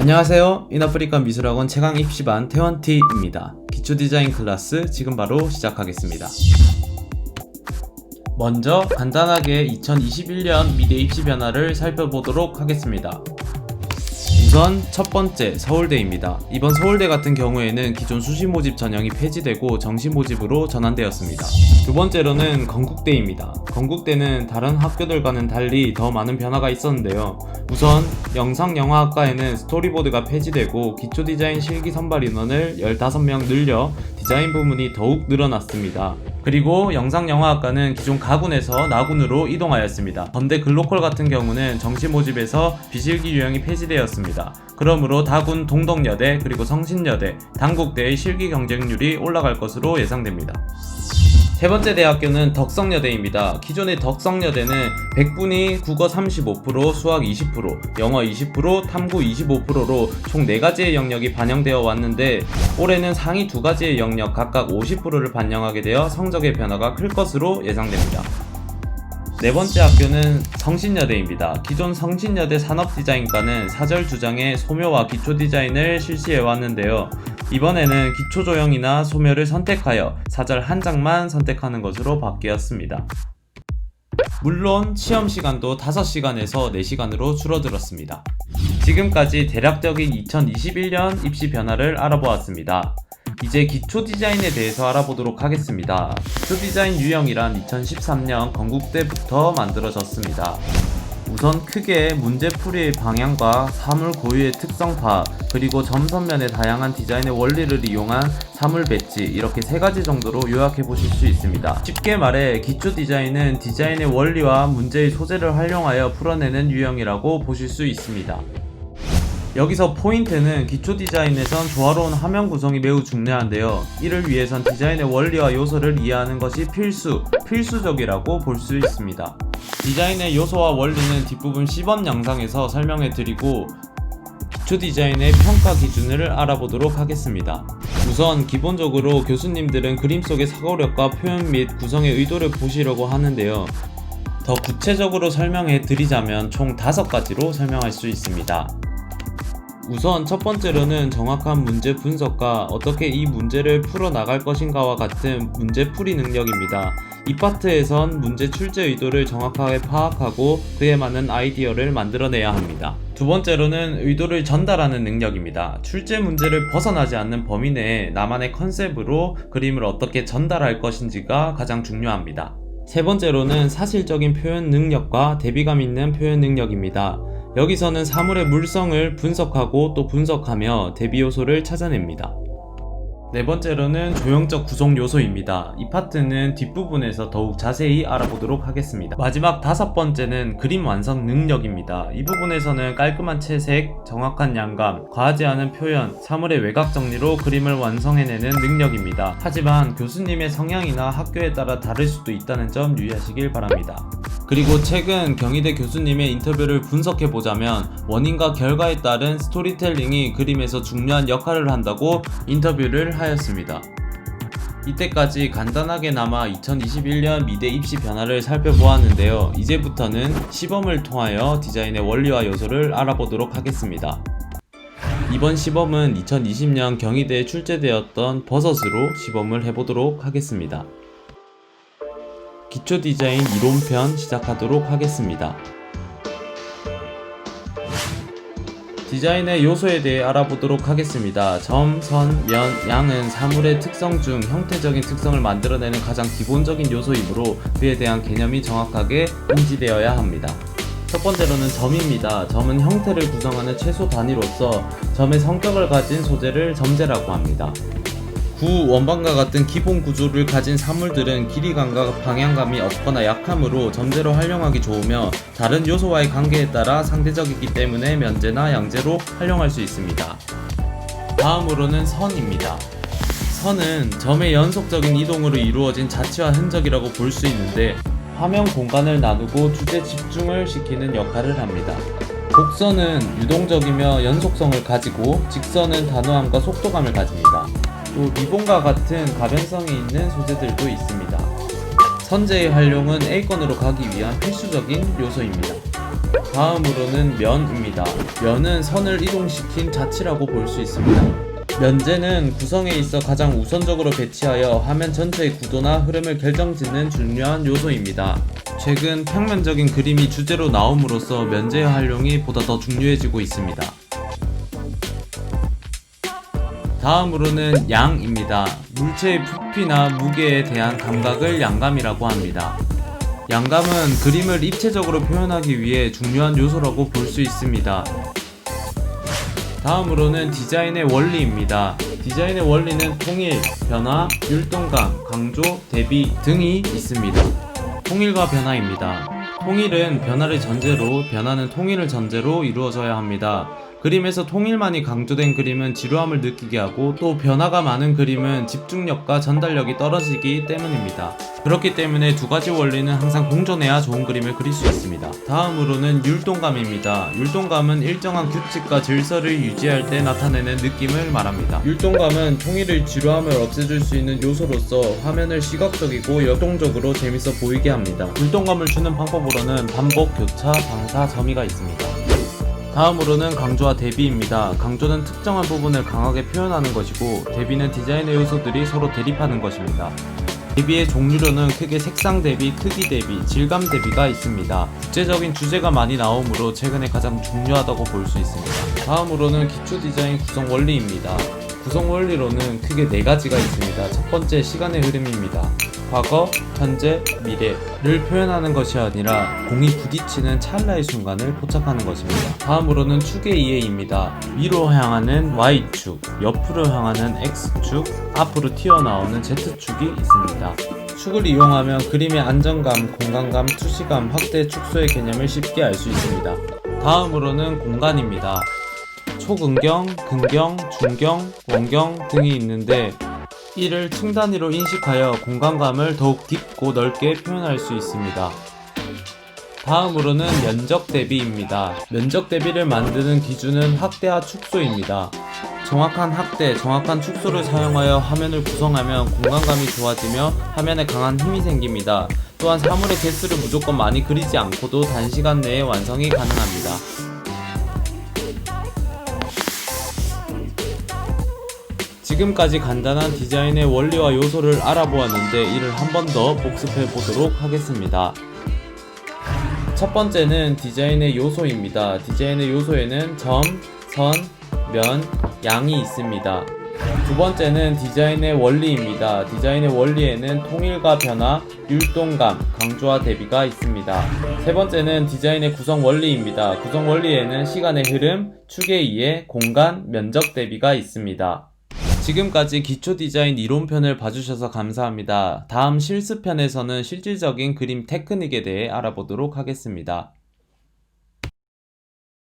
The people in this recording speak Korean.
안녕하세요. 인아프리카 미술학원 최강 입시반 태원T입니다. 기초 디자인 클래스 지금 바로 시작하겠습니다. 먼저 간단하게 2021년 미대 입시 변화를 살펴보도록 하겠습니다. 우선 첫 번째 서울대입니다. 이번 서울대 같은 경우에는 기존 수시 모집 전형이 폐지되고 정시 모집으로 전환되었습니다. 두 번째로는 건국대입니다. 건국대는 다른 학교들과는 달리 더 많은 변화가 있었는데요. 우선 영상영화학과에는 스토리보드가 폐지되고 기초 디자인 실기 선발 인원을 15명 늘려 디자인 부문이 더욱 늘어났습니다. 그리고 영상영화학과는 기존 가군에서 나군으로 이동하였습니다. 건대 글로컬 같은 경우는 정시 모집에서 비실기 유형이 폐지되었습니다. 그러므로 다군 동덕여대 그리고 성신여대, 단국대의 실기 경쟁률이 올라갈 것으로 예상됩니다. 세 번째 대학교는 덕성여대입니다. 기존의 덕성여대는 100분이 국어 35%, 수학 20%, 영어 20%, 탐구 25%로 총 4가지의 영역이 반영되어 왔는데 올해는 상위 2가지의 영역 각각 50%를 반영하게 되어 성적의 변화가 클 것으로 예상됩니다. 네 번째 학교는 성신여대입니다. 기존 성신여대 산업디자인과는 사절 2장의 소묘와 기초 디자인을 실시해 왔는데요. 이번에는 기초조형이나 소묘를 선택하여 사절 1장만 선택하는 것으로 바뀌었습니다. 물론 시험시간도 5시간에서 4시간으로 줄어들었습니다. 지금까지 대략적인 2021년 입시 변화를 알아보았습니다. 이제 기초 디자인에 대해서 알아보도록 하겠습니다. 기초 디자인 유형이란 2013년 건국대부터 만들어졌습니다. 우선 크게 문제풀이의 방향과 사물 고유의 특성 파악, 그리고 점선면의 다양한 디자인의 원리를 이용한 사물 배치, 이렇게 3가지 정도로 요약해 보실 수 있습니다. 쉽게 말해 기초 디자인은 디자인의 원리와 문제의 소재를 활용하여 풀어내는 유형이라고 보실 수 있습니다. 여기서 포인트는 기초 디자인에선 조화로운 화면 구성이 매우 중요한데요. 이를 위해선 디자인의 원리와 요소를 이해하는 것이 필수적이라고 볼 수 있습니다. 디자인의 요소와 원리는 뒷부분 시범 영상에서 설명해 드리고 기초 디자인의 평가 기준을 알아보도록 하겠습니다. 우선 기본적으로 교수님들은 그림 속의 사고력과 표현 및 구성의 의도를 보시려고 하는데요. 더 구체적으로 설명해 드리자면 총 5가지로 설명할 수 있습니다. 우선 첫 번째로는 정확한 문제 분석과 어떻게 이 문제를 풀어나갈 것인가와 같은 문제풀이 능력입니다. 이 파트에선 문제 출제 의도를 정확하게 파악하고 그에 맞는 아이디어를 만들어내야 합니다. 두 번째로는 의도를 전달하는 능력입니다. 출제 문제를 벗어나지 않는 범위 내에 나만의 컨셉으로 그림을 어떻게 전달할 것인지가 가장 중요합니다. 세 번째로는 사실적인 표현 능력과 대비감 있는 표현 능력입니다. 여기서는 사물의 물성을 분석하고 또 분석하며 대비 요소를 찾아냅니다. 네 번째로는 조형적 구성 요소입니다. 이 파트는 뒷부분에서 더욱 자세히 알아보도록 하겠습니다. 마지막 5번째는 그림 완성 능력입니다. 이 부분에서는 깔끔한 채색, 정확한 양감, 과하지 않은 표현, 사물의 외곽 정리로 그림을 완성해내는 능력입니다. 하지만 교수님의 성향이나 학교에 따라 다를 수도 있다는 점 유의하시길 바랍니다. 그리고 최근 경희대 교수님의 인터뷰를 분석해보자면 원인과 결과에 따른 스토리텔링이 그림에서 중요한 역할을 한다고 인터뷰를 하였습니다. 이때까지 간단하게나마 2021년 미대 입시 변화를 살펴보았는데요. 이제부터는 시범을 통하여 디자인의 원리와 요소를 알아보도록 하겠습니다. 이번 시범은 2020년 경희대에 출제되었던 버섯으로 시범을 해보도록 하겠습니다. 기초 디자인 이론편 시작하도록 하겠습니다. 디자인의 요소에 대해 알아보도록 하겠습니다. 점, 선, 면, 양은 사물의 특성 중 형태적인 특성을 만들어내는 가장 기본적인 요소이므로 그에 대한 개념이 정확하게 인지되어야 합니다. 첫 번째로는 점입니다. 점은 형태를 구성하는 최소 단위로서 점의 성격을 가진 소재를 점재라고 합니다. 구, 원반과 같은 기본 구조를 가진 사물들은 길이감과 방향감이 없거나 약하므로 점재로 활용하기 좋으며 다른 요소와의 관계에 따라 상대적이기 때문에 면재나 양재로 활용할 수 있습니다. 다음으로는 선입니다. 선은 점의 연속적인 이동으로 이루어진 자취와 흔적이라고 볼 수 있는데 화면 공간을 나누고 주제 집중을 시키는 역할을 합니다. 곡선은 유동적이며 연속성을 가지고 직선은 단호함과 속도감을 가집니다. 또 리본과 같은 가변성이 있는 소재들도 있습니다. 선재의 활용은 A권으로 가기 위한 필수적인 요소입니다. 다음으로는 면입니다. 면은 선을 이동시킨 자치라고 볼 수 있습니다. 면제는 구성에 있어 가장 우선적으로 배치하여 화면 전체의 구도나 흐름을 결정짓는 중요한 요소입니다. 최근 평면적인 그림이 주제로 나옴으로써 면제의 활용이 보다 더 중요해지고 있습니다. 다음으로는 양입니다. 물체의 부피나 무게에 대한 감각을 양감이라고 합니다. 양감은 그림을 입체적으로 표현하기 위해 중요한 요소라고 볼 수 있습니다. 다음으로는 디자인의 원리입니다. 디자인의 원리는 통일, 변화, 율동감, 강조, 대비 등이 있습니다. 통일과 변화입니다. 통일은 변화를 전제로, 변화는 통일을 전제로 이루어져야 합니다. 그림에서 통일만이 강조된 그림은 지루함을 느끼게 하고, 또 변화가 많은 그림은 집중력과 전달력이 떨어지기 때문입니다. 그렇기 때문에 두 가지 원리는 항상 공존해야 좋은 그림을 그릴 수 있습니다. 다음으로는 율동감입니다. 율동감은 일정한 규칙과 질서를 유지할 때 나타내는 느낌을 말합니다. 율동감은 통일을 지루함을 없애줄 수 있는 요소로서 화면을 시각적이고 역동적으로 재밌어 보이게 합니다. 율동감을 주는 방법으로는 반복, 교차, 방사, 점의가 있습니다. 다음으로는 강조와 대비입니다. 강조는 특정한 부분을 강하게 표현하는 것이고, 대비는 디자인의 요소들이 서로 대립하는 것입니다. 대비의 종류로는 크게 색상 대비, 크기 대비, 질감 대비가 있습니다. 국제적인 주제가 많이 나오므로 최근에 가장 중요하다고 볼 수 있습니다. 다음으로는 기초 디자인 구성 원리입니다. 구성 원리로는 크게 4가지가 있습니다. 첫 번째, 시간의 흐름입니다. 과거, 현재, 미래를 표현하는 것이 아니라 공이 부딪히는 찰나의 순간을 포착하는 것입니다. 다음으로는 축의 이해입니다. 위로 향하는 Y축, 옆으로 향하는 X축, 앞으로 튀어나오는 Z축이 있습니다. 축을 이용하면 그림의 안정감, 공간감, 투시감, 확대, 축소의 개념을 쉽게 알 수 있습니다. 다음으로는 공간입니다. 초근경, 근경, 중경, 원경 등이 있는데, 이를 층 단위로 인식하여 공간감을 더욱 깊고 넓게 표현할 수 있습니다. 다음으로는 면적 대비입니다. 면적 대비를 만드는 기준은 확대와 축소입니다. 정확한 확대, 정확한 축소를 사용하여 화면을 구성하면 공간감이 좋아지며 화면에 강한 힘이 생깁니다. 또한 사물의 개수를 무조건 많이 그리지 않고도 단시간 내에 완성이 가능합니다. 지금까지 간단한 디자인의 원리와 요소를 알아보았는데, 이를 한 번 더 복습해 보도록 하겠습니다. 첫 번째는 디자인의 요소입니다. 디자인의 요소에는 점, 선, 면, 양이 있습니다. 두 번째는 디자인의 원리입니다. 디자인의 원리에는 통일과 변화, 율동감, 강조와 대비가 있습니다. 세 번째는 디자인의 구성 원리입니다. 구성 원리에는 시간의 흐름, 축의 이해, 공간, 면적 대비가 있습니다. 지금까지 기초 디자인 이론편을 봐주셔서 감사합니다. 다음 실습편에서는 실질적인 그림 테크닉에 대해 알아보도록 하겠습니다.